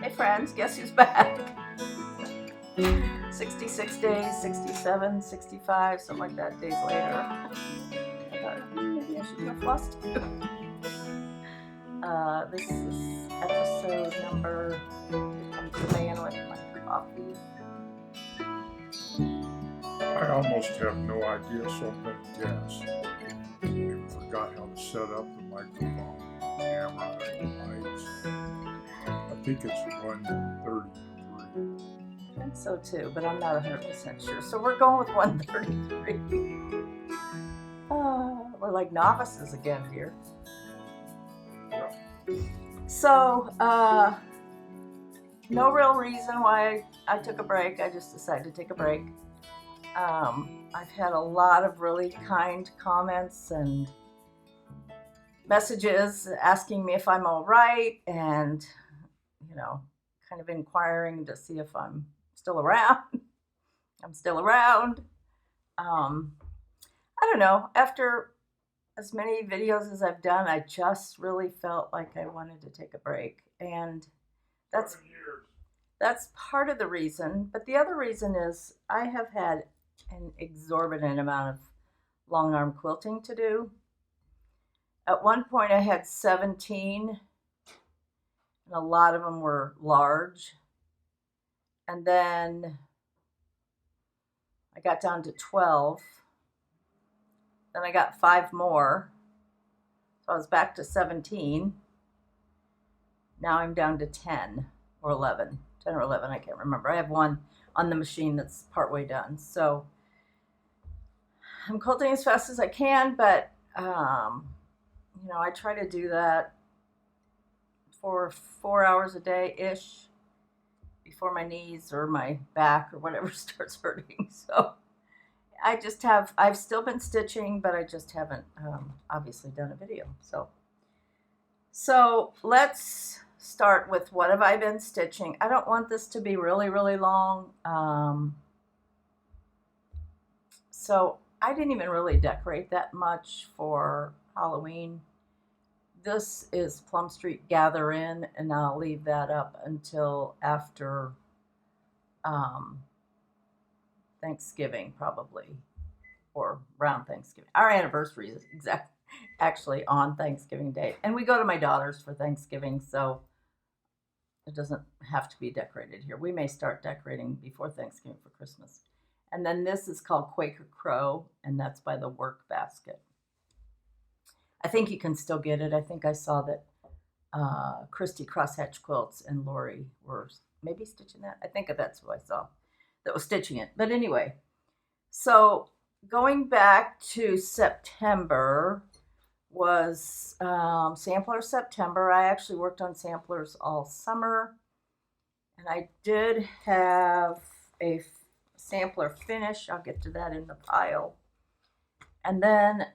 Hey friends, guess who's back? 66 days, 67, 65, something like that, days later. I thought, maybe I should go floss too. This is episode number, I'm playing with my coffee. I almost have no idea, so I'm going to guess. I forgot how to set up the microphone, the camera, and the lights. I think it's 133. I think so too, but I'm not 100% sure. So we're going with 133. We're like novices again here. Yep. So, no real reason why I took a break. I just decided to take a break. I've had a lot of really kind comments and messages asking me if I'm all right and, you know, kind of inquiring to see if I'm still around. I'm still around. I don't know. After as many videos as I've done, I just really felt like I wanted to take a break. And that's part of the reason. But the other reason is I have had an exorbitant amount of long arm quilting to do. At one point I had 17, and a lot of them were large. And then I got down to 12. Then I got 5 more. So I was back to 17. Now I'm down to 10 or 11. 10 or 11, I can't remember. I have one on the machine that's partway done. So I'm quilting as fast as I can, but you know, I try to do that for 4 hours a day-ish before my knees or my back or whatever starts hurting. So I've still been stitching, but I just haven't obviously done a video. So let's start with what have I been stitching. I don't want this to be really, really long. So I didn't even really decorate that much for Halloween. This is Plum Street Gather In, and I'll leave that up until after Thanksgiving, probably, or around Thanksgiving. Our anniversary is actually on Thanksgiving Day, and we go to my daughter's for Thanksgiving, so it doesn't have to be decorated here. We may start decorating before Thanksgiving for Christmas. And then this is called Quaker Crow, and that's by the Work Basket. I think you can still get it. I think I saw that Christy Crosshatch Quilts and Lori were maybe stitching that. I think that's who I saw that was stitching it. But anyway, so going back to September was Sampler September. I actually worked on samplers all summer, and I did have a sampler finish. I'll get to that in the pile. And then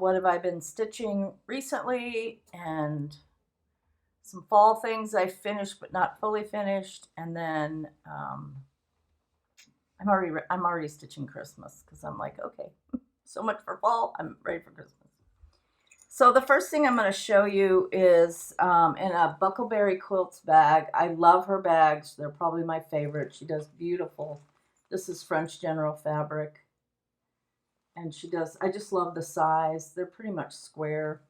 what have I been stitching recently? And some fall things I finished but not fully finished. And then I'm already stitching Christmas because I'm like, okay, so much for fall. I'm ready for Christmas. So the first thing I'm going to show you is in a Buckleberry Quilts bag. I love her bags. They're probably my favorite. She does beautiful. This is French General fabric. And she does, I just love the size. They're pretty much square.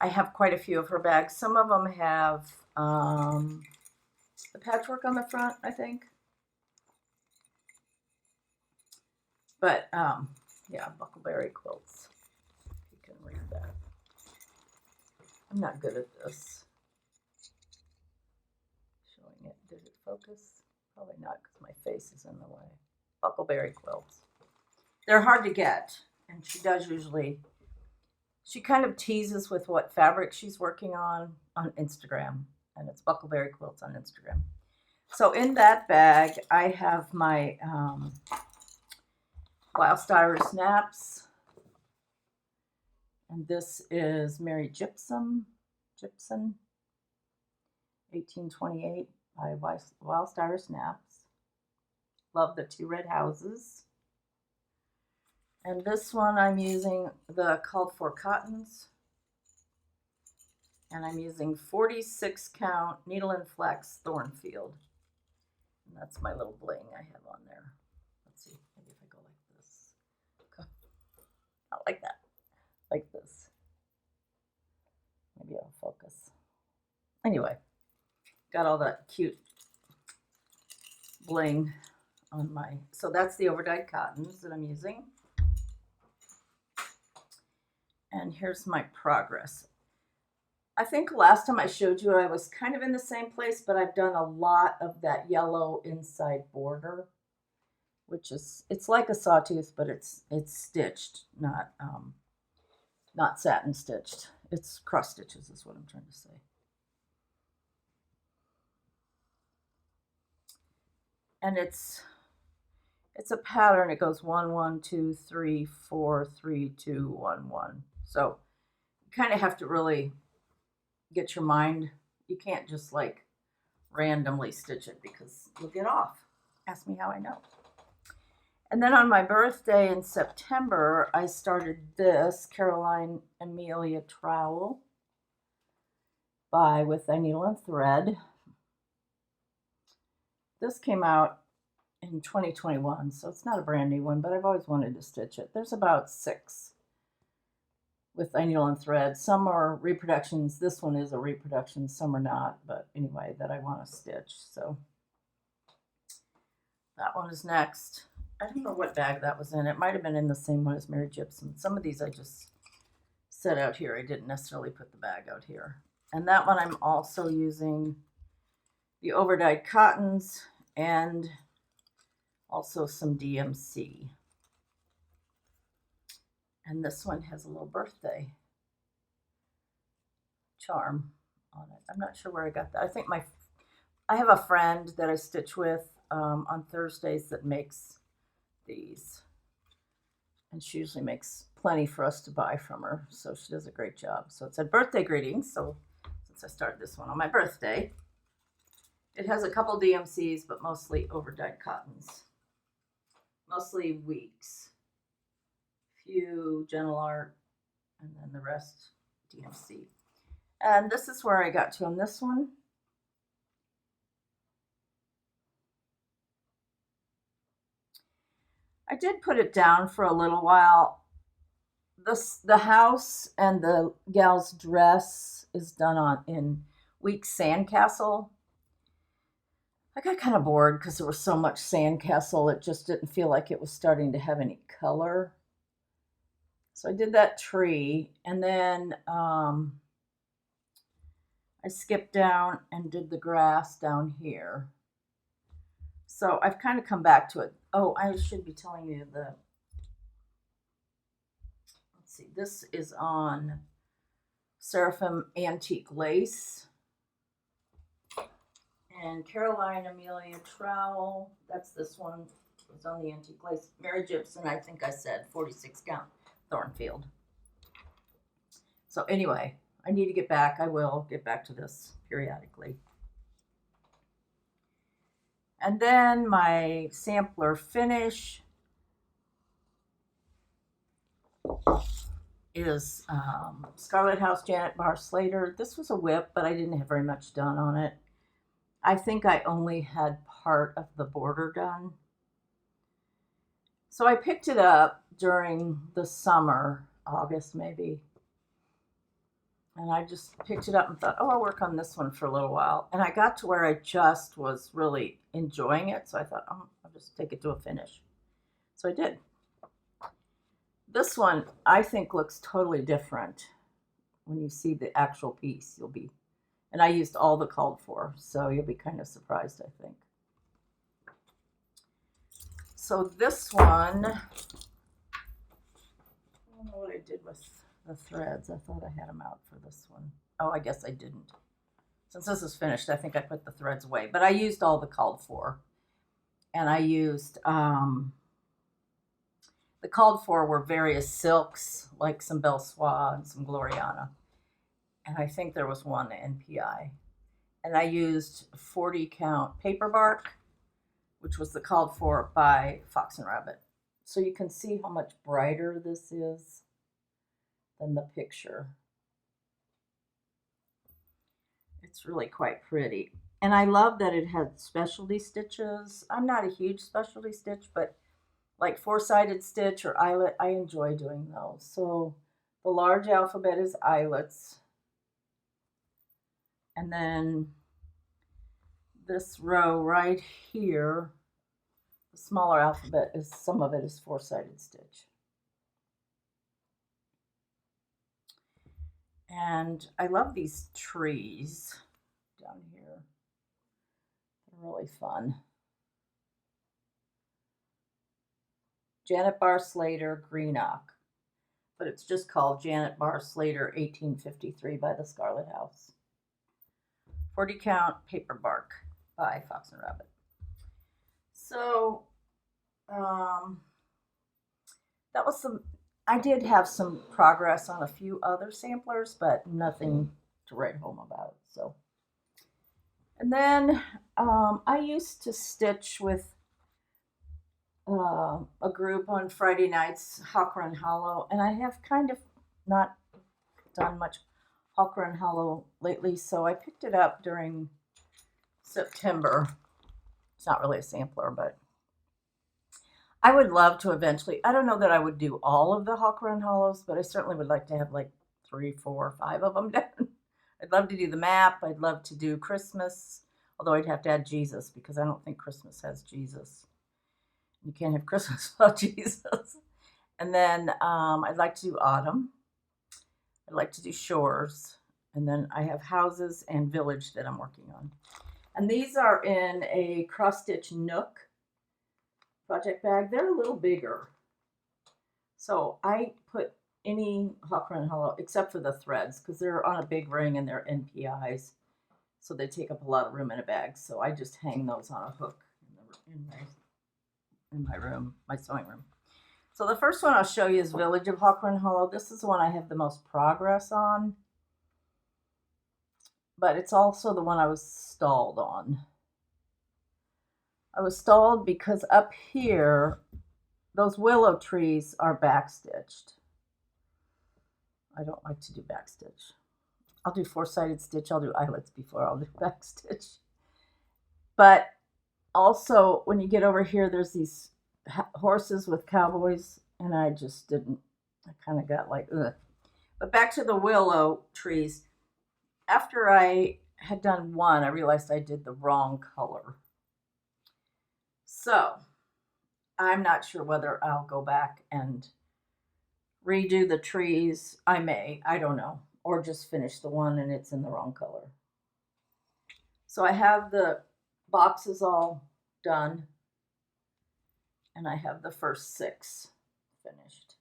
I have quite a few of her bags. Some of them have the patchwork on the front, I think. But yeah, Buckleberry Quilts. You can read that. I'm not good at this. Showing it. Did it focus? Probably not because my face is in the way. Buckleberry Quilts. They're hard to get, and she does usually, she kind of teases with what fabric she's working on Instagram, and it's Buckleberry Quilts on Instagram. So in that bag, I have my Wild Styler Snaps, and this is Mary Gibson, 1828. by Wildstyle Snaps. Love the 2 red houses. And this one I'm using the called for cottons. And I'm using 46 count needle and flax Thornfield. And that's my little bling I have on there. Let's see, maybe if I go like this. Not like that, like this. Maybe I'll focus. Anyway, got all that cute bling on my, so that's the overdyed cottons that I'm using. And here's my progress. I think last time I showed you I was kind of in the same place, but I've done a lot of that yellow inside border, which is, it's like a sawtooth, but it's stitched, not satin stitched. It's cross stitches is what I'm trying to say. And it's a pattern. It goes 1 1 2 3 4 3 2 1 1. So you kind of have to really get your mind. You can't just like randomly stitch it because you'll get off. Ask me how I know. And then on my birthday in September, I started this Caroline Amelia trowel by With Thy Needle and Thread. This came out in 2021, so it's not a brand new one, but I've always wanted to stitch it. There's about 6 with Thy Needle and Thread. Some are reproductions. This one is a reproduction. Some are not, but anyway, that I want to stitch. So that one is next. I don't know what bag that was in. It might have been in the same one as Mary Gibson. Some of these I just set out here. I didn't necessarily put the bag out here. And that one I'm also using the overdyed cottons and also some DMC. And this one has a little birthday charm on it. I'm not sure where I got that. I think I have a friend that I stitch with on Thursdays that makes these. And she usually makes plenty for us to buy from her. So she does a great job. So it said birthday greetings. So since I started this one on my birthday, it has a couple DMCs, but mostly overdyed cottons. Mostly weeks. Few Gentle Art, and then the rest DMC. And this is where I got to on this one. I did put it down for a little while. The house and the gal's dress is done in Weeks Sandcastle. I got kind of bored because there was so much sandcastle. It just didn't feel like it was starting to have any color. So I did that tree, and then I skipped down and did the grass down here. So I've kind of come back to it. Oh, I should be telling you let's see, this is on Seraphim Antique Lace. And Caroline Amelia Trowel, that's this one. It was on the Antique Lace. Mary Gibson, I think I said 46 count Thornfield. So anyway, I need to get back. I will get back to this periodically. And then my sampler finish is Scarlet House Janet Barr Slater. This was a whip, but I didn't have very much done on it. I think I only had part of the border done. So I picked it up during the summer, August maybe. And I just picked it up and thought, oh, I'll work on this one for a little while. And I got to where I just was really enjoying it. So I thought, oh, I'll just take it to a finish. So I did. This one, I think, looks totally different. When you see the actual piece, you'll be, and I used all the called for, so you'll be kind of surprised, I think. So this one, I don't know what I did with the threads. I thought I had them out for this one. Oh, I guess I didn't. Since this is finished, I think I put the threads away. But I used all the called for. And I used, the called for were various silks, like some Belle Soie and some Gloriana. And I think there was one NPI. and I used 40 count paper bark, which was the called for by Fox and Rabbit. So you can see how much brighter this is than the picture. It's really quite pretty. And I love that it had specialty stitches. I'm not a huge specialty stitch, but like four-sided stitch or eyelet, I enjoy doing those. So the large alphabet is eyelets. And then this row right here, the smaller alphabet, is some of it is four-sided stitch. And I love these trees down here. They're really fun. Janet Barr Slater, Greenock. But it's just called Janet Barr Slater 1853 by the Scarlet House. 40 count paper bark by Fox and Rabbit. So that was some, I did have some progress on a few other samplers, but nothing to write home about. So, and then I used to stitch with a group on Friday nights, Hawk Run Hollow, and I have kind of not done much Hawk Run Hollow lately, so I picked it up during September. It's not really a sampler, but I would love to eventually, I don't know that I would do all of the Hawk Run Hollows, but I certainly would like to have like 3, 4, 5 of them done. I'd love to do the map. I'd love to do Christmas, although I'd have to add Jesus because I don't think Christmas has Jesus. You can't have Christmas without Jesus. And then I'd like to do autumn. I'd like to do shores. And then I have houses and village that I'm working on. And these are in a cross stitch Nook project bag. They're a little bigger. So I put any Hawk Run Hollow except for the threads because they're on a big ring and they're NPIs. So they take up a lot of room in a bag. So I just hang those on a hook in my room, my sewing room. So the first one I'll show you is Village of Hawk Run Hollow. This is the one I have the most progress on. But it's also the one I was stalled on. I was stalled because up here, those willow trees are backstitched. I don't like to do backstitch. I'll do four-sided stitch. I'll do eyelets before I'll do backstitch. But also, when you get over here, there's these horses with cowboys, and I just didn't. I kind of got like, ugh. But back to the willow trees. After I had done one, I realized I did the wrong color. So I'm not sure whether I'll go back and redo the trees. I may, I don't know, or just finish the one and it's in the wrong color. So I have the boxes all done and I have the first 6 finished.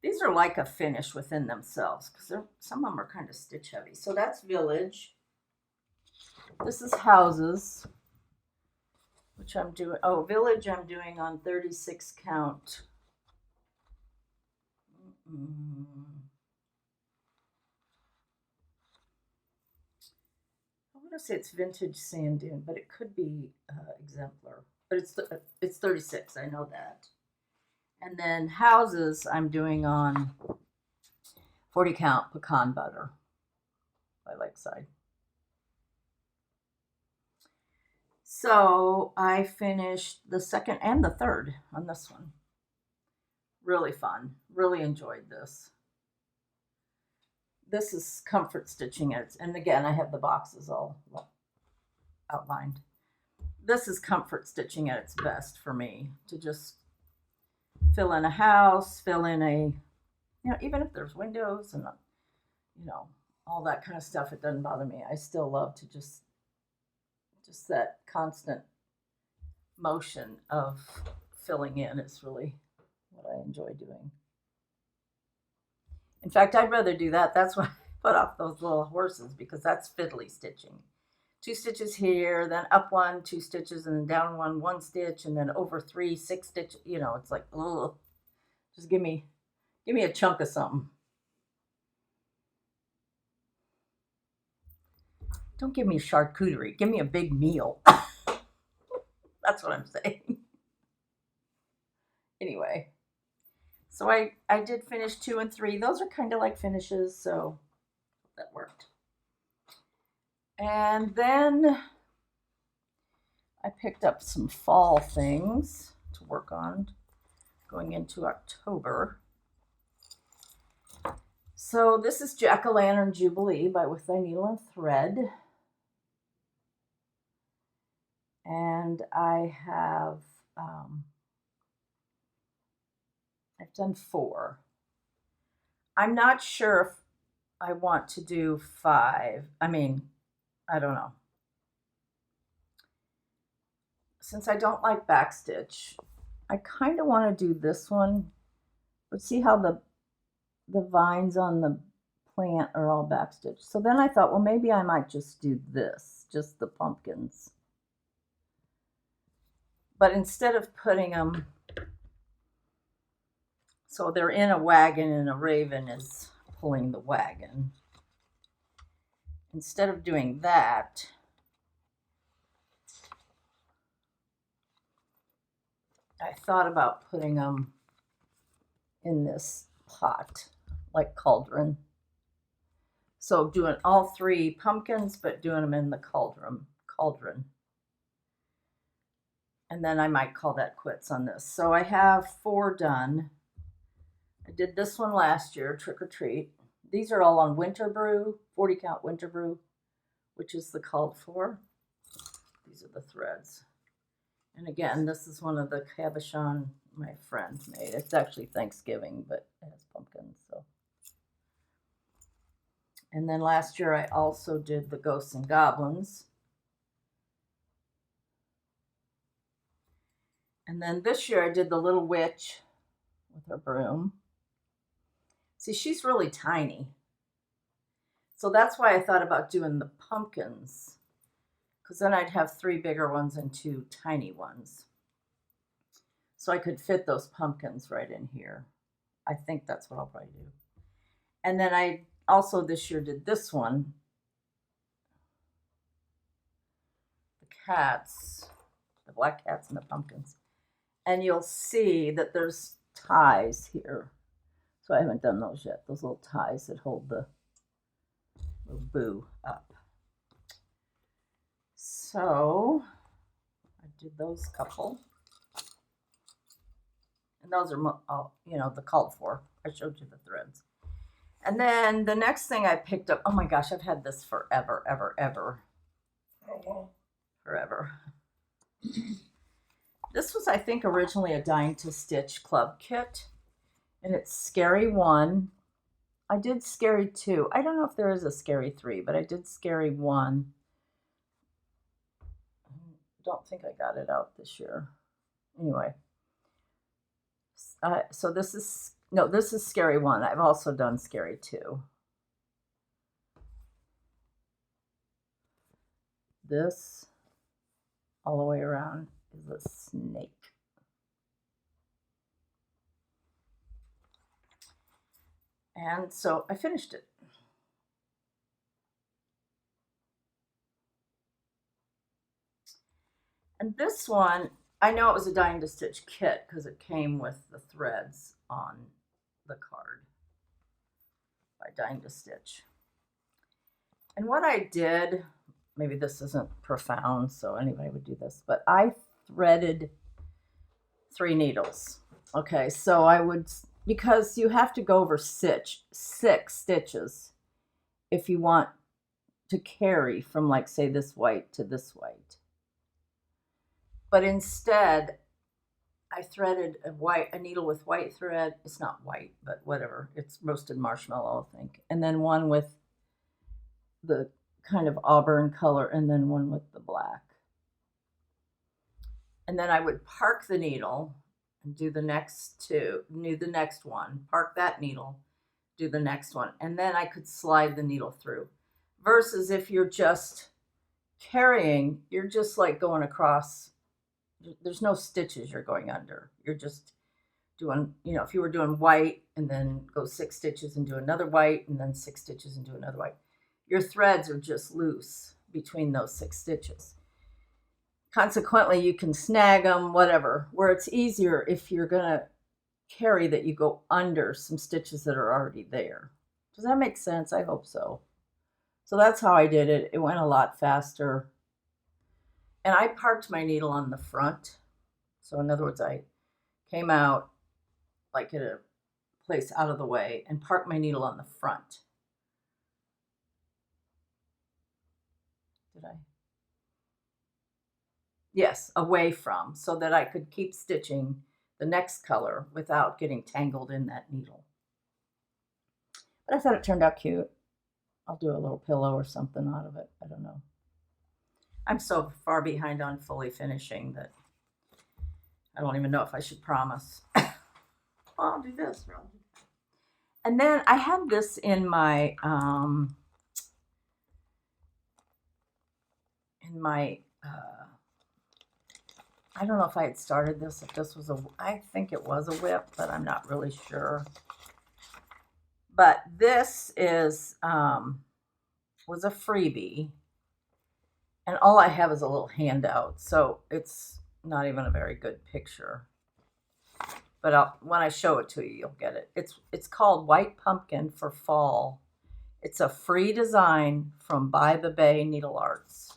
These are like a finish within themselves because some of them are kind of stitch heavy. So that's Village. This is Houses, which I'm doing. Oh, Village I'm doing on 36 count. I want to say it's vintage sand dune, but it could be exemplar. But it's 36. I know that. And then Houses I'm doing on 40 count pecan butter by Lakeside. So I finished the second and the third on this one. Really fun. Really enjoyed this. This is comfort stitching it. And again, I have the boxes all outlined. This is comfort stitching at its best for me, to just fill in a house, fill in a, even if there's windows and, all that kind of stuff, it doesn't bother me. I still love to just that constant motion of filling in is really what I enjoy doing. In fact, I'd rather do that. That's why I put off those little horses, because that's fiddly stitching. 2 stitches here, then up 1, 2 stitches, and then down 1, 1 stitch, and then over 3, 6 stitches. It's like, ugh. Just give me a chunk of something. Don't give me charcuterie. Give me a big meal. That's what I'm saying. Anyway, so I did finish 2 and 3. Those are kind of like finishes, so that worked. And then I picked up some fall things to work on going into October. So this is Jack-O-Lantern Jubilee by With Thy Needle and Thread. And I have, I've done 4. I'm not sure if I want to do 5. I mean, I don't know. Since I don't like backstitch, I kind of want to do this one, but see how the vines on the plant are all backstitched. So then I thought, well, maybe I might just do this, just the pumpkins. But instead of putting them, so they're in a wagon and a raven is pulling the wagon. Instead of doing that, I thought about putting them in this pot, like cauldron. So doing all 3 pumpkins, but doing them in the cauldron. And then I might call that quits on this. So I have 4 done. I did this one last year, Trick or Treat. These are all on Winter Brew, 40 count Winter Brew, which is the called for. These are the threads. And again, this is one of the cabochon my friend made. It's actually Thanksgiving, but it has pumpkins. So. And then last year I also did the Ghosts and Goblins. And then this year I did the Little Witch with her broom. See, she's really tiny. So that's why I thought about doing the pumpkins, because then I'd have 3 bigger ones and 2 tiny ones. So I could fit those pumpkins right in here. I think that's what I'll probably do. And then I also this year did this one. The cats, the black cats and the pumpkins. And you'll see that there's ties here. So I haven't done those yet. Those little ties that hold the little boo up. So I did those couple. And those are, you know, the called for. I showed you the threads. And then the next thing I picked up, oh my gosh, I've had this forever, ever. Forever. This was, I think, originally a Dying to Stitch club kit. And it's Scary 1. I did Scary 2. I don't know if there is a Scary 3, but I did Scary 1. I don't think I got it out this year. Anyway. So this is Scary 1. I've also done Scary 2. This, all the way around, is a snake. And so I finished it. And this one, I know it was a Dying to Stitch kit because it came with the threads on the card by Dying to Stitch. And what I did, maybe this isn't profound, so anybody would do this, but I threaded 3 needles. Okay, so I would, because you have to go over 6 stitches if you want to carry from, like, say, this white to this white. But instead, I threaded a needle with white thread. It's not white, but whatever. It's roasted marshmallow, I think. And then one with the kind of auburn color, and then one with the black. And then I would park the needle and do the next one, park that needle, do the next one. And then I could slide the needle through. Versus if you're just carrying, you're just like going across. There's no stitches you're going under. You're just doing, you know, if you were doing white and then go 6 stitches and do another white and then 6 stitches and do another white, your threads are just loose. between those 6 stitches. Consequently, you can snag them, whatever, where it's easier if you're going to carry that you go under some stitches that are already there. Does that make sense? I hope so. So that's how I did it. It went a lot faster. And I parked my needle on the front. So in other words, I came out like at a place out of the way and parked my needle on the front. Did I? Yes, away from, so that I could keep stitching the next color without getting tangled in that needle. But I thought it turned out cute. I'll do a little pillow or something out of it. I don't know. I'm so far behind on fully finishing that I don't even know if I should promise. Well, I'll do this. And then I had this in my I don't know if I had started this, if this was I think it was a whip, but I'm not really sure. But this is, was a freebie. And all I have is a little handout, so it's not even a very good picture. But when I show it to you, you'll get it. It's called White Pumpkin for Fall. It's a free design from By the Bay Needle Arts.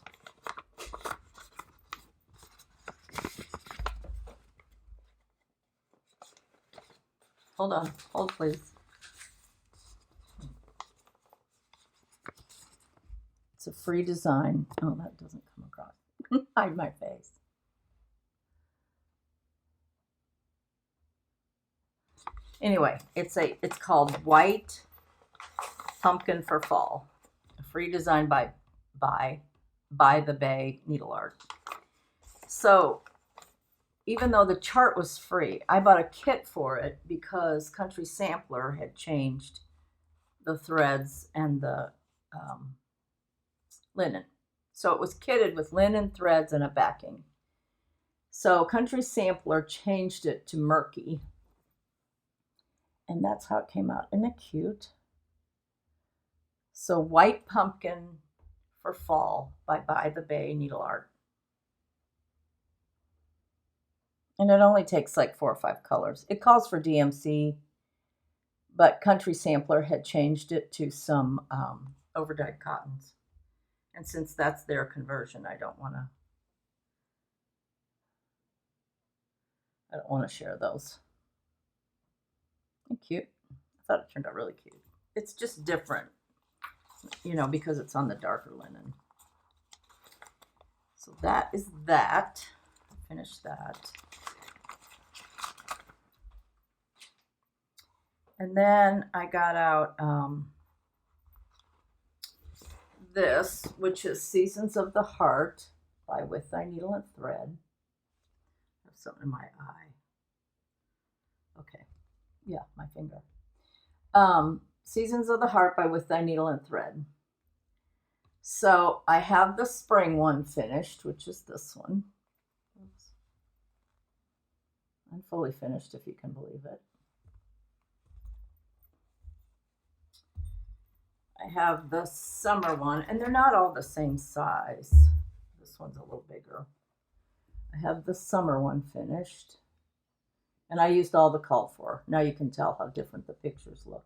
Hold on, hold please. It's a free design. Oh, that doesn't come across. Hide my face. Anyway, it's called White Pumpkin for Fall. A free design by the Bay Needle Art. So even though the chart was free, I bought a kit for it because Country Sampler had changed the threads and the linen. So it was kitted with linen, threads, and a backing. So Country Sampler changed it to murky. And that's how it came out. Isn't it cute? So White Pumpkin for Fall by the Bay Needle Art. And it only takes like 4 or 5 colors. It calls for DMC, but Country Sampler had changed it to some overdyed cottons. And since that's their conversion, I don't want to share those. Cute. I thought it turned out really cute. It's just different, because it's on the darker linen. So that is that. Finish that. And then I got out this, which is Seasons of the Heart by With Thy Needle and Thread. I have something in my eye. Okay. Yeah, my finger. Seasons of the Heart by With Thy Needle and Thread. So I have the spring one finished, which is this one. Oops. I'm fully finished, if you can believe it. I have the summer one, and they're not all the same size. This one's a little bigger. I have the summer one finished. And I used all the called for. Now you can tell how different the pictures look.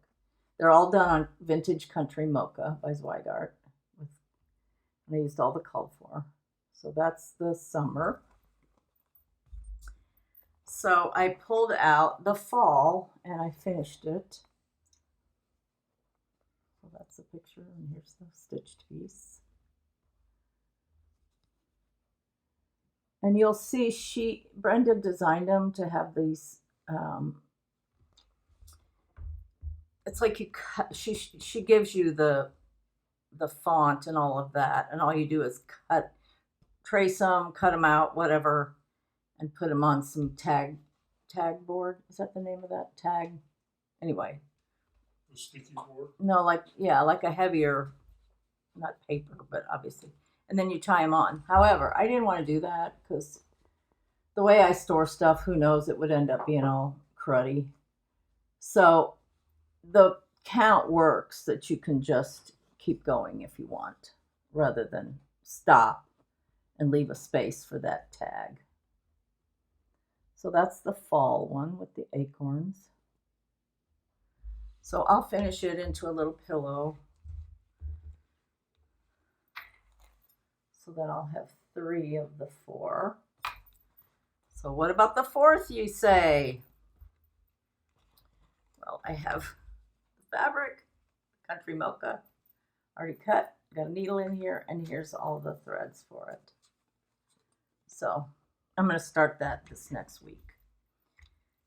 They're all done on Vintage Country Mocha by Zweigart. And I used all the called for. So that's the summer. So I pulled out the fall and I finished it. So that's the picture, and here's the stitched piece. And you'll see Brenda designed them to have these, it's like you cut, she gives you the font and all of that, and all you do is trace them, cut them out, whatever, and put them on some tag board. Is that the name of that? Tag? Anyway. The sticky board? No, like a heavier, not paper, but obviously. And then you tie them on. However, I didn't want to do that because the way I store stuff, who knows, it would end up being all cruddy. So the count works that you can just keep going if you want, rather than stop and leave a space for that tag. So that's the fall one with the acorns. So I'll finish it into a little pillow. So then I'll have 3 of the 4. So what about the 4th, you say? Well, I have the fabric, country mocha, already cut. Got a needle in here, and here's all the threads for it. So I'm going to start that this next week.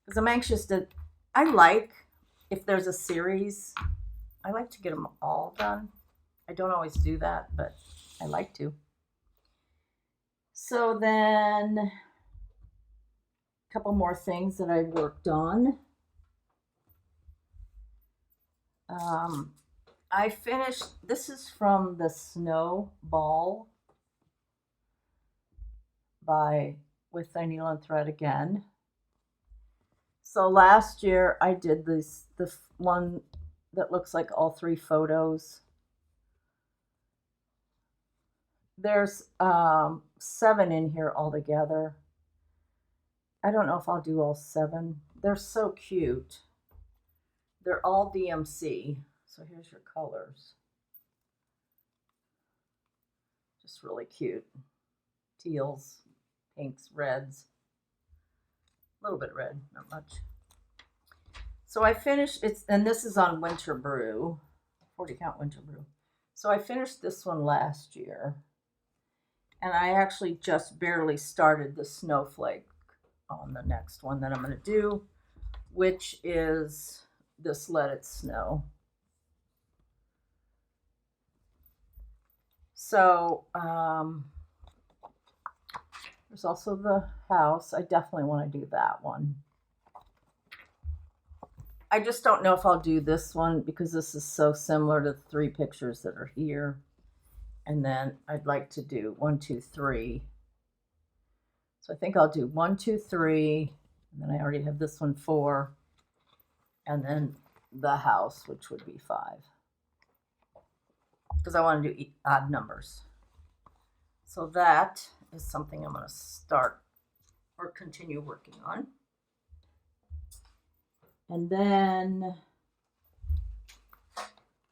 Because I'm anxious to, if there's a series, I like to get them all done. I don't always do that, but I like to. So then, a couple more things that I worked on. I finished, this is from the Snow Ball with Thy Needle and Thread again. So last year I did the one that looks like all 3 photos. There's 7 in here altogether. I don't know if I'll do all 7. They're so cute. They're all DMC. So here's your colors. Just really cute. Teals, pinks, reds. A little bit red, not much. So I finished, and this is on Winter Brew, 40 count Winter Brew. So I finished this one last year. And I actually just barely started the snowflake on the next one that I'm going to do, which is this Let It Snow. So there's also the house. I definitely want to do that one. I just don't know if I'll do this one because this is so similar to the 3 pictures that are here. And then I'd like to do 1, 2, 3. So I think I'll do 1, 2, 3. And then I already have this one 4. And then the house, which would be 5. Because I want to do odd numbers. So that is something I'm going to start or continue working on. And then,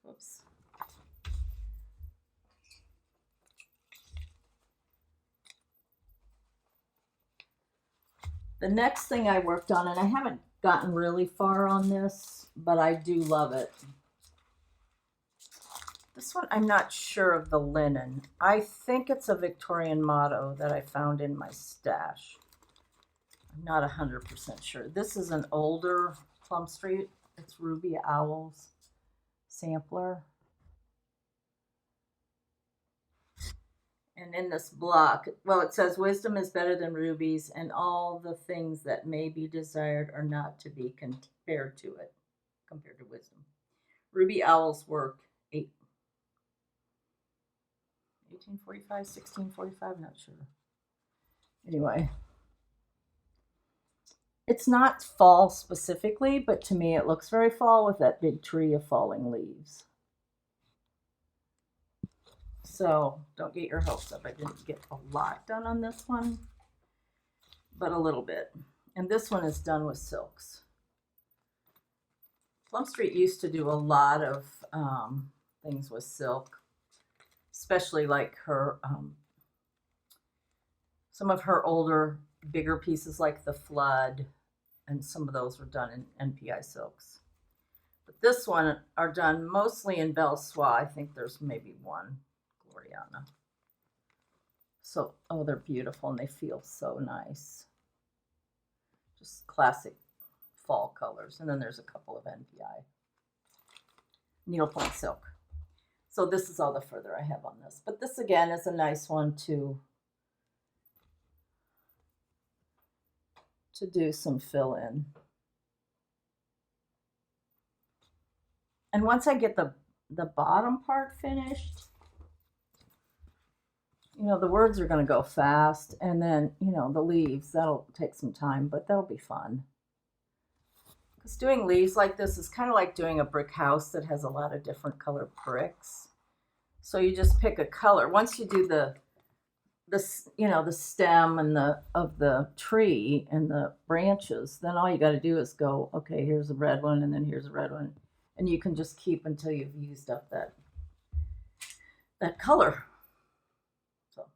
whoops. The next thing I worked on, and I haven't gotten really far on this, but I do love it. This one, I'm not sure of the linen. I think it's a Victorian motto that I found in my stash. I'm not 100% sure. This is an older Plum Street. It's Ruby Owl's sampler. And in this block, well, it says wisdom is better than rubies, and all the things that may be desired are not to be compared to it, compared to wisdom. Ruby Owl's work, 1845, 1645, not sure. Anyway, it's not fall specifically, but to me it looks very fall with that big tree of falling leaves. So don't get your hopes up. I didn't get a lot done on this one, but a little bit. And this one is done with silks. Plum Street used to do a lot of things with silk, especially like her, some of her older, bigger pieces like the Flood, and some of those were done in NPI silks. But this one are done mostly in Belle Soie. I think there's maybe one Gloriana. So, oh, they're beautiful and they feel so nice. Just classic fall colors. And then there's a couple of NPI. Needlepoint silk. So this is all the further I have on this. But this again is a nice one to do some fill in. And once I get the bottom part finished, you know, the words are going to go fast, and then, you know, the leaves, that'll take some time, but that'll be fun. Because doing leaves like this is kind of like doing a brick house that has a lot of different colored bricks. So you just pick a color. Once you do the the stem and of the tree and the branches, then all you got to do is go, okay, here's a red one, and then here's a red one, and you can just keep until you've used up that color. So,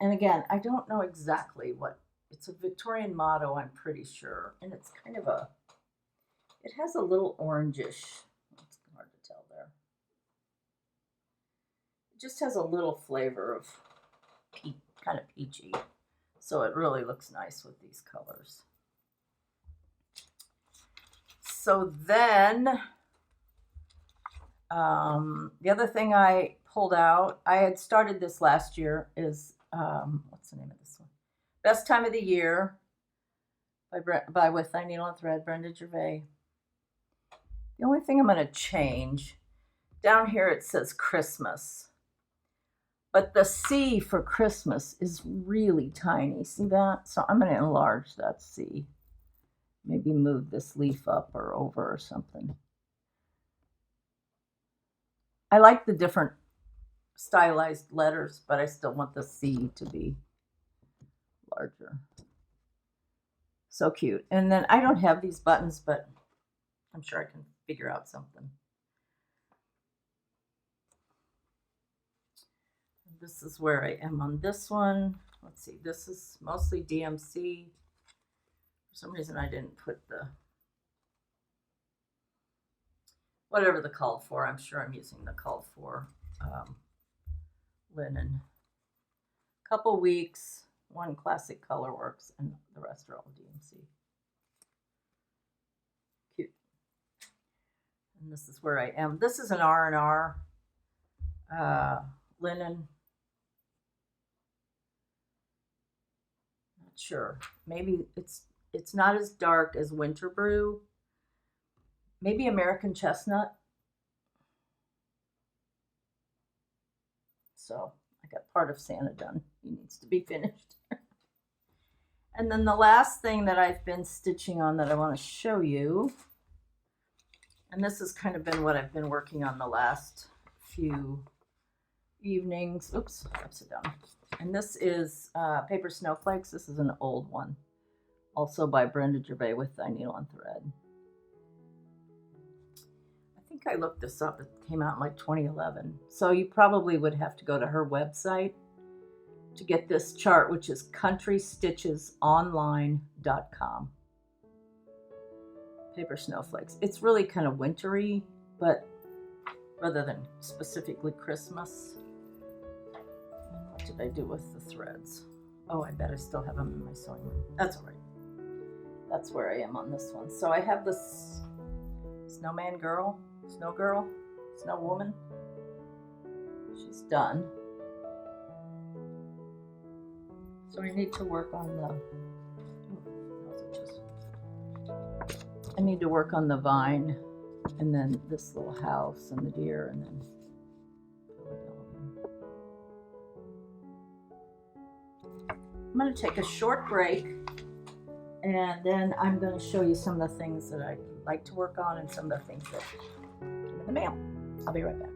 and again, I don't know exactly what it's a Victorian motto, I'm pretty sure, and it's kind of it has a little orangish. It's hard to tell there. It just has a little flavor of kind of peachy, so it really looks nice with these colors. So then the other thing I pulled out, I had started this last year, is what's the name of this one? Best Time of the Year by With Thy Needle and Thread, Brenda Gervais. The only thing I'm going to change, down here it says Christmas. But the C for Christmas is really tiny. See that? So I'm going to enlarge that C. Maybe move this leaf up or over or something. I like the different stylized letters, but I still want the C to be larger. So cute. And then I don't have these buttons, but I'm sure I can figure out something. This is where I am on this one. Let's see, this is mostly DMC. For some reason I didn't put the, whatever the called for, I'm sure I'm using the called for linen. Couple weeks, one classic color works, and the rest are all DMC. Cute. And this is where I am. This is an R&R linen. Not sure. Maybe it's not as dark as Winter Brew. Maybe American Chestnut. So I got part of Santa done. He needs to be finished. And then the last thing that I've been stitching on that I want to show you, and this has kind of been what I've been working on the last few evenings. Oops, upside down. And this is Paper Snowflakes. This is an old one, also by Brenda Gervais, With Thy Needle and Thread. I think I looked this up. It came out in like 2011. So you probably would have to go to her website to get this chart, which is countrystitchesonline.com. Paper Snowflakes. It's really kind of wintry, but rather than specifically Christmas. What did I do with the threads? Oh, I bet I still have them in my sewing room. That's all right. That's where I am on this one. So I have this snowman girl, snow girl, snow woman. She's done. So I need to work on I need to work on the vine, and then this little house and the deer, and then I'm going to take a short break, and then I'm going to show you some of the things that I like to work on and some of the things that came in the mail. I'll be right back.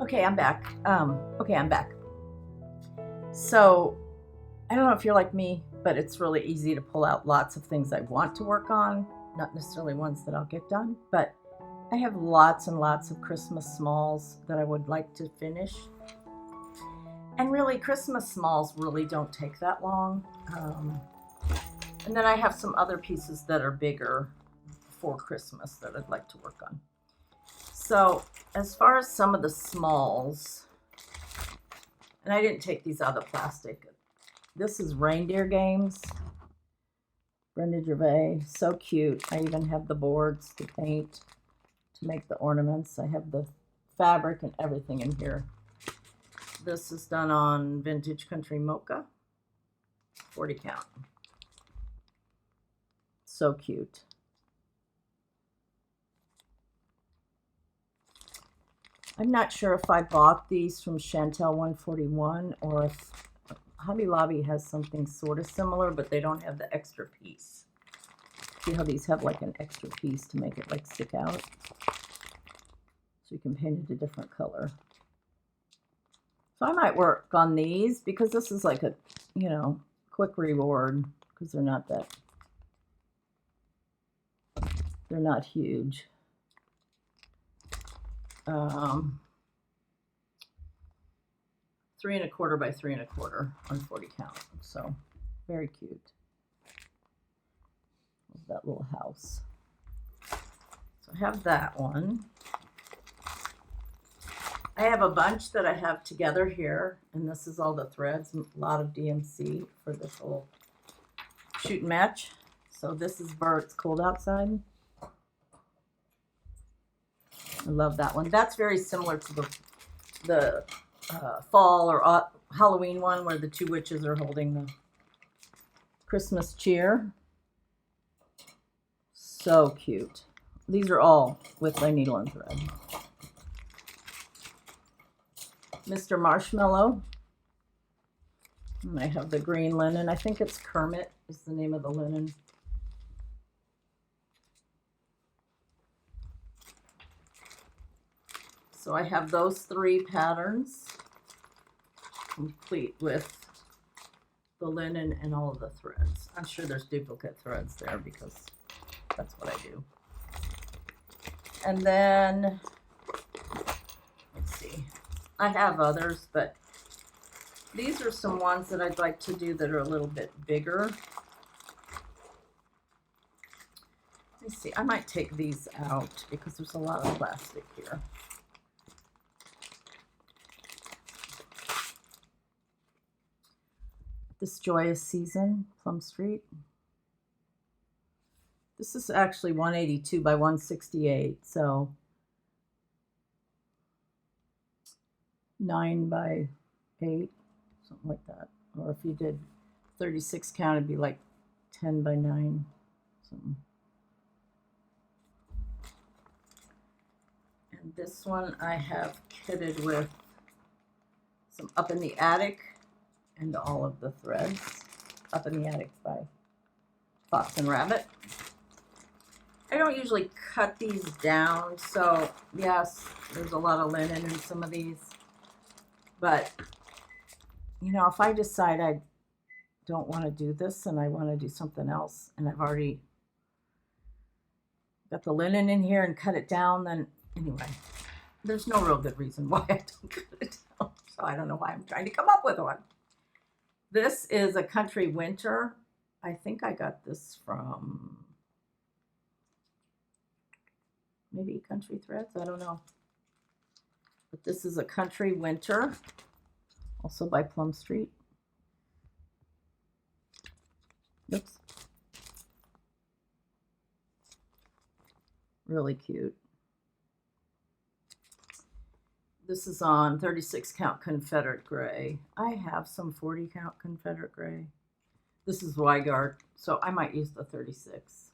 Okay, I'm back. I'm back. So, I don't know if you're like me, but it's really easy to pull out lots of things I want to work on, not necessarily ones that I'll get done, but I have lots and lots of Christmas smalls that I would like to finish. And really, Christmas smalls really don't take that long. And then I have some other pieces that are bigger for Christmas that I'd like to work on. So as far as some of the smalls, and I didn't take these out of the plastic. This is Reindeer Games, Brenda Gervais, so cute. I even have the boards to paint, to make the ornaments. I have the fabric and everything in here. This is done on Vintage Country Mocha, 40 count. So cute. I'm not sure if I bought these from Chantel 141 or if Hobby Lobby has something sort of similar, but they don't have the extra piece. See how these have like an extra piece to make it like stick out? So you can paint it a different color. So I might work on these because this is like a, you know, quick reward because they're not huge. 3 1/4 by 3 1/4 on 40 count. So very cute. That little house. So I have that one. I have a bunch that I have together here, and this is all the threads, a lot of DMC for this whole shoot and match. So this is where it's cold outside. I love that one. That's very similar to the fall or Halloween one where the two witches are holding the Christmas cheer. So cute. These are all with my needle and thread. Mr. Marshmallow. And I have the green linen. I think it's Kermit is the name of the linen. So I have those 3 patterns complete with the linen and all of the threads. I'm sure there's duplicate threads there because that's what I do. And then, let's see, I have others, but these are some ones that I'd like to do that are a little bit bigger. Let me see, I might take these out because there's a lot of plastic here. This Joyous Season, Plum Street. This is actually 182 by 168, so 9 by 8, something like that. Or if you did 36 count, it'd be like 10 by 9, something. And this one I have kitted with some Up in the Attic and all of the threads. Up in the Attic by Fox and Rabbit. I don't usually cut these down, so yes, there's a lot of linen in some of these. But, you know, if I decide I don't want to do this and I want to do something else, and I've already got the linen in here and cut it down, then anyway, there's no real good reason why I don't cut it down. So I don't know why I'm trying to come up with one. This is a Country Winter. I think I got this from maybe Country Threads, I don't know. But this is a Country Winter, also by Plum Street. Oops. Really cute. This is on 36 count Confederate Gray. I have some 40 count Confederate Gray. This is Weigart, so I might use the 36.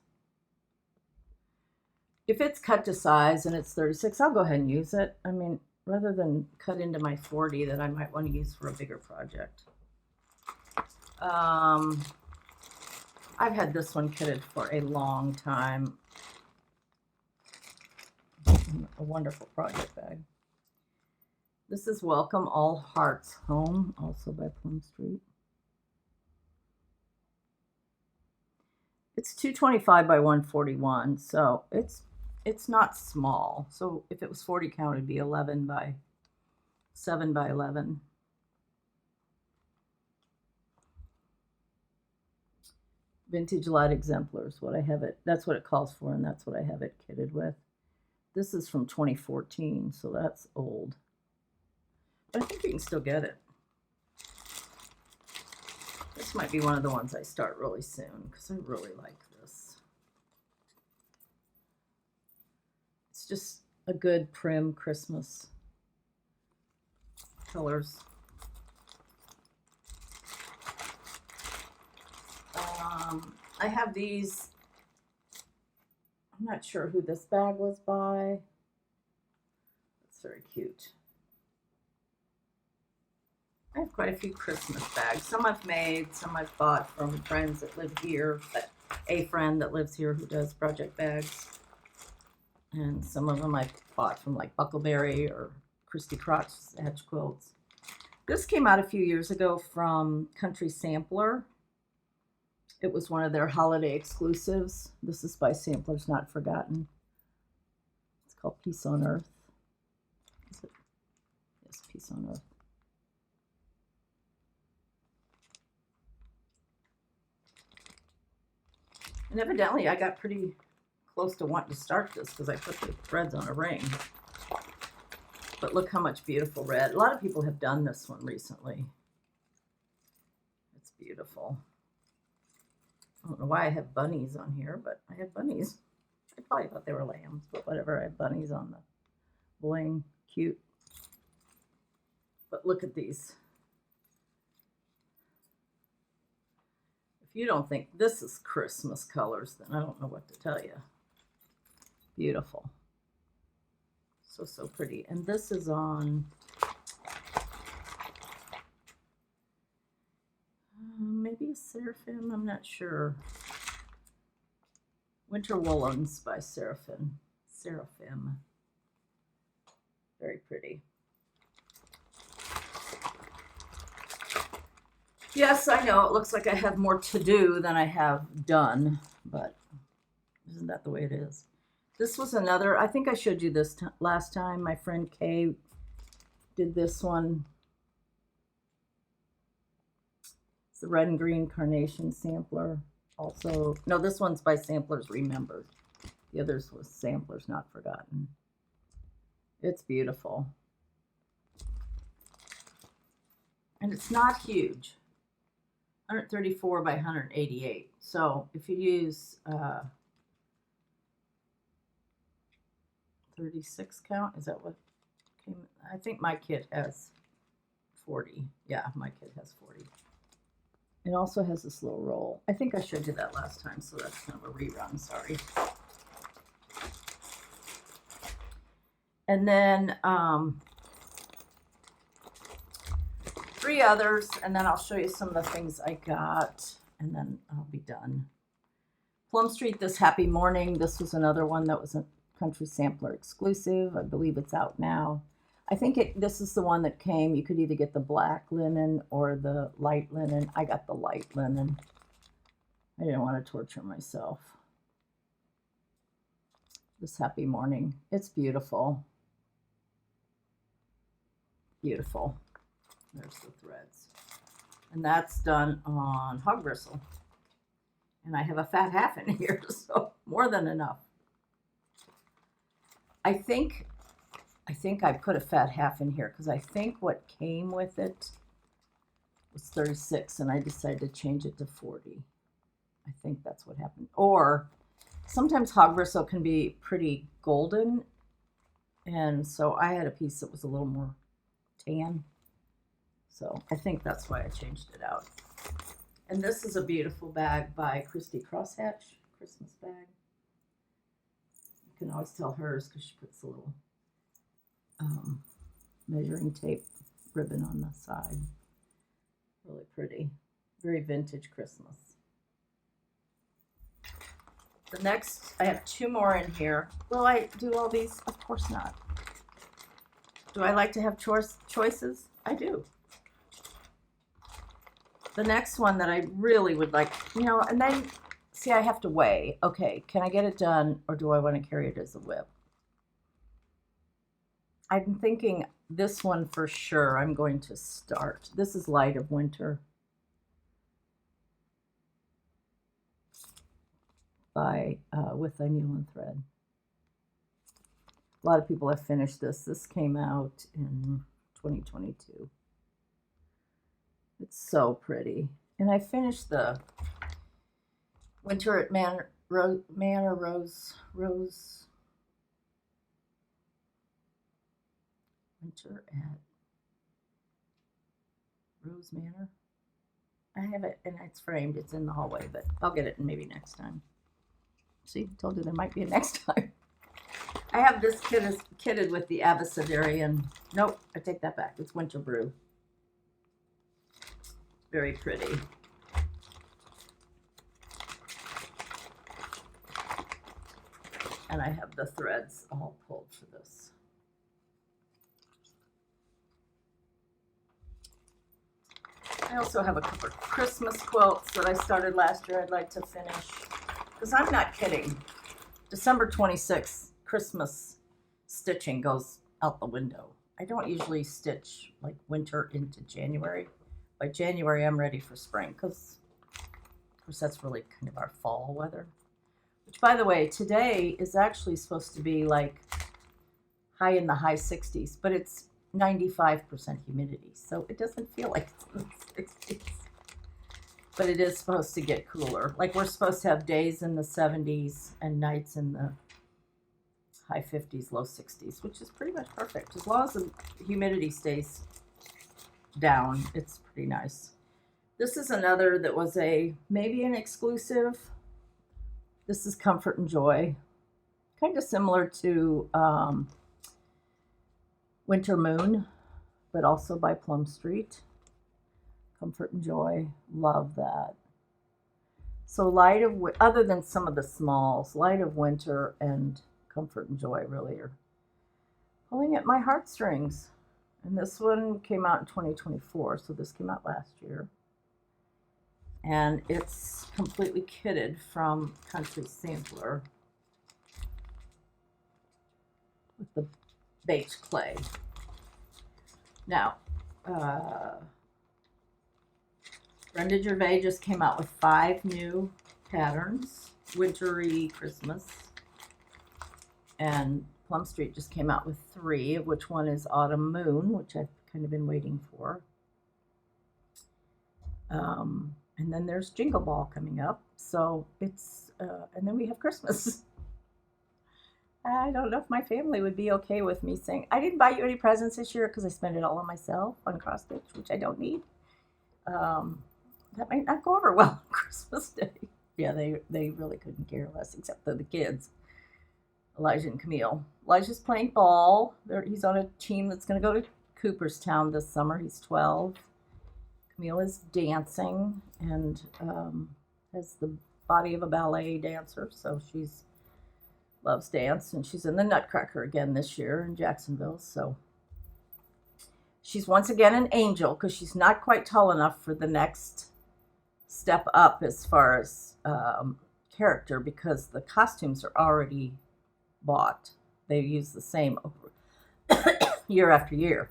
If it's cut to size and it's 36, I'll go ahead and use it. I mean, rather than cut into my 40 that I might want to use for a bigger project. I've had this one kitted for a long time. A wonderful project bag. This is Welcome All Hearts Home, also by Plum Street. It's 225 by 141, so it's not small. So if it was 40 count, it'd be 11 by 7 by 11. Vintage Light Exemplars, what I have it, that's what it calls for, and that's what I have it kitted with. This is from 2014, so that's old. But I think you can still get it. This might be one of the ones I start really soon because I really like this. It's just a good prim Christmas colors. I have these. I'm not sure who this bag was by. It's very cute. I have quite a few Christmas bags. Some I've made, some I've bought from friends that live here, but a friend that lives here who does project bags. And some of them I bought from like Buckleberry or Christy Crotch Hedge Quilts. This came out a few years ago from Country Sampler. It was one of their holiday exclusives. This is by Samplers Not Forgotten. It's called Peace on Earth. Is it? Yes, Peace on Earth. And evidently I got pretty close to wanting to start this because I put the threads on a ring. But look how much beautiful red. A lot of people have done this one recently. It's beautiful. I don't know why I have bunnies on here, but I have bunnies. I probably thought they were lambs, but whatever. I have bunnies on the bling. Cute. But look at these. If you don't think this is Christmas colors, then I don't know what to tell you. Beautiful. So, so pretty. And this is on maybe a Seraphim, I'm not sure. Winter Woolens by Seraphim. Very pretty. Yes, I know, it looks like I have more to do than I have done, but isn't that the way it is? This was another, I think I showed you this last time. My friend Kay did this one. It's the red and green carnation sampler. Also, no, this one's by Samplers Remembered. The others was Samplers Not Forgotten. It's beautiful. And it's not huge. 134 by 188. So if you use 36 count, is that what came? I think my kit has 40. Yeah, my kit has 40. It also has this little roll. I think I showed you that last time, so that's kind of a rerun, sorry. And then 3 others, and then I'll show you some of the things I got, and then I'll be done. Plum Street This Happy Morning. This was another one that was a Country Sampler exclusive. I believe it's out now. I think this is the one that came. You could either get the black linen or the light linen. I got the light linen. I didn't want to torture myself. This Happy Morning. It's beautiful. Beautiful. There's the threads. And that's done on hog bristle. And I have a fat half in here, so more than enough. I think I put a fat half in here because I think what came with it was 36 and I decided to change it to 40. I think that's what happened. Or sometimes hog bristle can be pretty golden. And so I had a piece that was a little more tan. So I think that's why I changed it out. And this is a beautiful bag by Christy Crosshatch, Christmas bag. You can always tell hers because she puts a little measuring tape ribbon on the side. Really pretty. Very vintage Christmas. The next, I have 2 more in here. Will I do all these? Of course not. Do I like to have choices? I do. The next one that I really would like, and then, see, I have to weigh. Okay, can I get it done, or do I want to carry it as a whip? I'm thinking this one for sure I'm going to start. This is Light of Winter by With Thy Needle Thread. A lot of people have finished this. This came out in 2022. It's so pretty. And I finished the Winter at Manor Rose Winter at Rose Manor. I have it and it's framed. It's in the hallway, but I'll get it maybe next time. See, told you there might be a next time. I have this kitted with the Abecedarian. Nope, I take that back. It's Winter Brew. Very pretty. And I have the threads all pulled for this. I also have a couple of Christmas quilts that I started last year I'd like to finish. Because I'm not kidding. December 26th, Christmas stitching goes out the window. I don't usually stitch like winter into January. By January, I'm ready for spring because, of course, that's really kind of our fall weather. Which, by the way, today is actually supposed to be like high in the high 60s, but it's 95% humidity, so it doesn't feel like it's in the 60s. But it is supposed to get cooler. Like we're supposed to have days in the 70s and nights in the high 50s, low 60s, which is pretty much perfect. As long as the humidity stays down, it's pretty nice. This is another that was maybe an exclusive. This is Comfort and Joy. Kind of similar to Winter Moon, but also by Plum Street. Comfort and Joy, love that. So other than some of the smalls, Light of Winter and Comfort and Joy really are pulling at my heartstrings. And this one came out in 2024, so this came out last year. And it's completely kitted from Country Sampler with the baked clay. Now, Brenda Gervais just came out with 5 new patterns, wintry Christmas. And Plum Street just came out with 3, of which one is Autumn Moon, which I've kind of been waiting for. And then there's Jingle Ball coming up. So it's, and then we have Christmas. I don't know if my family would be okay with me saying, I didn't buy you any presents this year because I spent it all on myself on cross stitch, which I don't need. That might not go over well on Christmas Day. Yeah, they really couldn't care less, except for the kids, Elijah and Camille. Elijah's playing ball. He's on a team that's going to go to Cooperstown this summer. He's 12. Camille is dancing and has the body of a ballet dancer, so she's loves dance, and she's in the Nutcracker again this year in Jacksonville. So she's once again an angel because she's not quite tall enough for the next step up as far as character, because the costumes are already bought. They use the same year after year.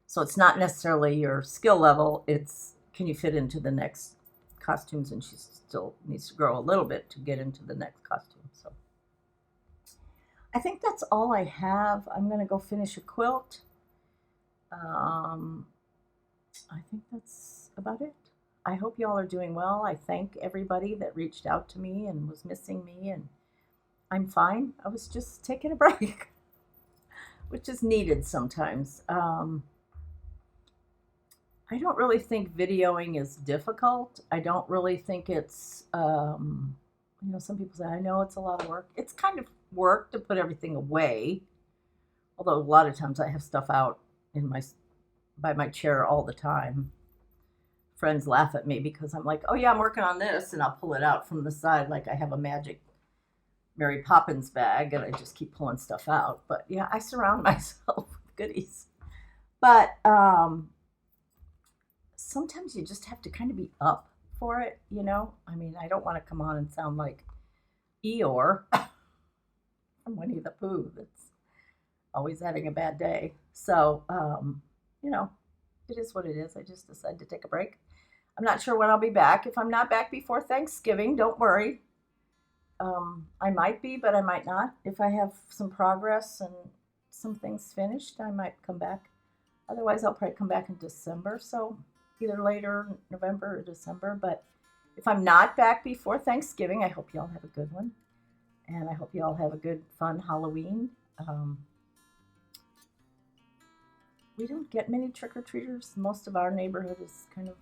So it's not necessarily your skill level, it's can you fit into the next costumes, and she still needs to grow a little bit to get into the next costume. So I think that's all I have. I'm going to go finish a quilt. I think that's about it. I hope y'all are doing well. I thank everybody that reached out to me and was missing me, and I'm fine. I was just taking a break, which is needed sometimes. I don't really think videoing is difficult. I don't really think it's, some people say, I know it's a lot of work. It's kind of work to put everything away. Although a lot of times I have stuff out by my chair all the time. Friends laugh at me because I'm like, oh yeah, I'm working on this, and I'll pull it out from the side like I have a magic Mary Poppins bag, and I just keep pulling stuff out. But yeah, I surround myself with goodies. But sometimes you just have to kind of be up for it, I mean, I don't want to come on and sound like Eeyore from Winnie the Pooh that's always having a bad day. So, it is what it is. I just decided to take a break. I'm not sure when I'll be back. If I'm not back before Thanksgiving, don't worry. I might be, but I might not. If I have some progress and some things finished, I might come back. Otherwise, I'll probably come back in December. So either later November or December. But if I'm not back before Thanksgiving, I hope y'all have a good one. And I hope y'all have a good, fun Halloween. We don't get many trick-or-treaters. Most of our neighborhood is kind of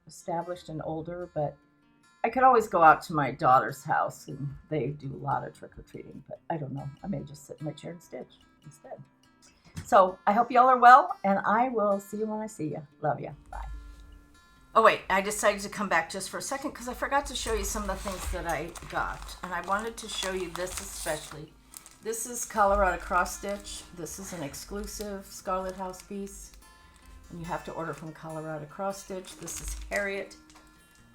established and older, but I could always go out to my daughter's house and they do a lot of trick-or-treating, but I don't know. I may just sit in my chair and stitch instead. So I hope y'all are well, and I will see you when I see you. Love you. Bye. Oh wait, I decided to come back just for a second because I forgot to show you some of the things that I got. And I wanted to show you this especially. This is Colorado cross stitch. This is an exclusive Scarlet House piece. And you have to order from Colorado cross stitch. This is Harriet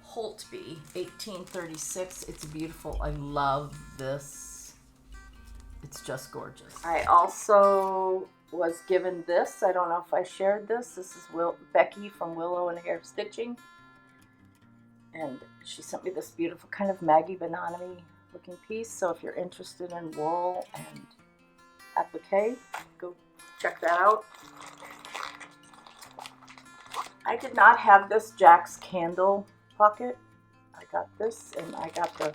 Holtby, 1836. It's beautiful. I love this. It's just gorgeous. I also was given this. I don't know if I shared this. This is Becky from Willow and Hair Stitching. And she sent me this beautiful kind of Maggie Benanami looking piece. So if you're interested in wool and applique, go check that out. I did not have this Jack's Candle pocket. I got this, and I got the,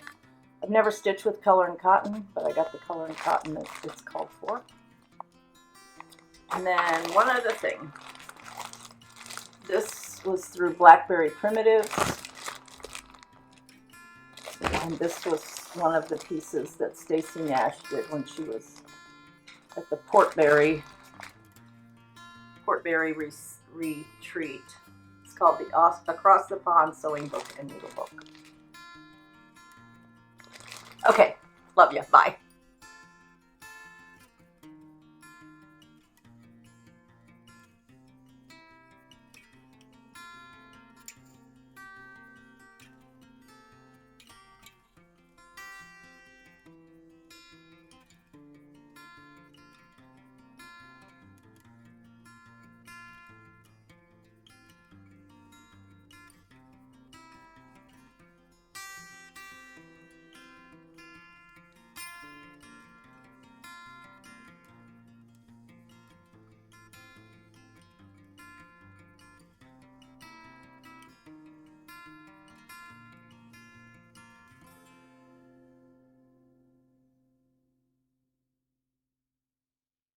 I've never stitched with color and cotton, but I got the color and cotton that it's called for. And then one other thing. This was through Blackberry Primitives. And this was one of the pieces that Stacy Nash did when she was at the Portberry Retreat. It's called the Across the Pond Sewing Book and Needle Book. Okay, love you. Bye.